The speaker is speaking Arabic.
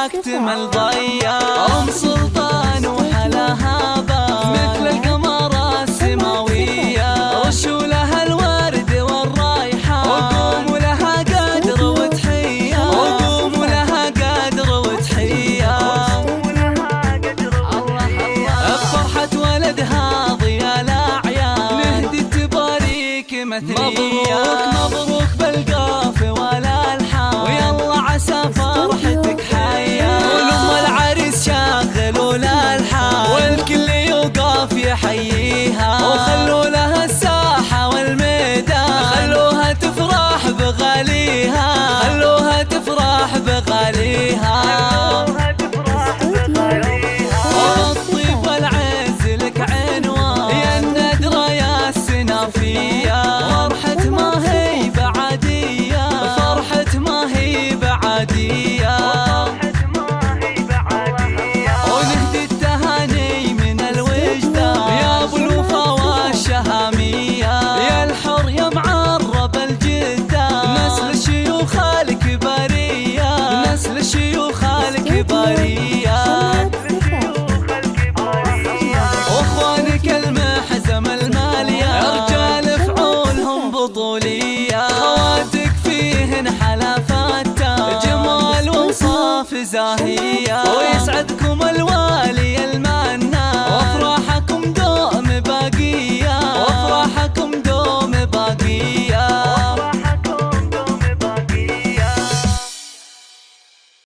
اكتمل ضيا. ام سلطان وحلاها بال مثل القمر السماوية، رشولها الورد والريحان، وقوم لها قدر وتحية، وقوم لها قدر وتحية. بفرحة ولدها ضيا الأعياد نهدي التباريك مثنية. مبروك بالقاف والألحان، ويلا عسى فرحتك حية. ولم العريس شغلوا الألحان، والكل يوقف يحييها. وخلوا لها الساحة والميدان، خلوها تفرح بغاليها، خلوها تفرح بغاليها. والطيب والعز لك عنوان، يا الندرة يا السنافية. فرحة ما هي بعادية، فرحة ما هي بعادية. ونهدي التهاني من الوجدان، يا ابو الوفا والشهامية، يا الحر يا معرب الجدان. نسل الشيوخ الكبارية، نسل الشيوخ الكبارية. واخوانك المحزم المالية، رجال فعولهم بطولية. خواتك فيهن حلفات جمال وانصاف زاهية.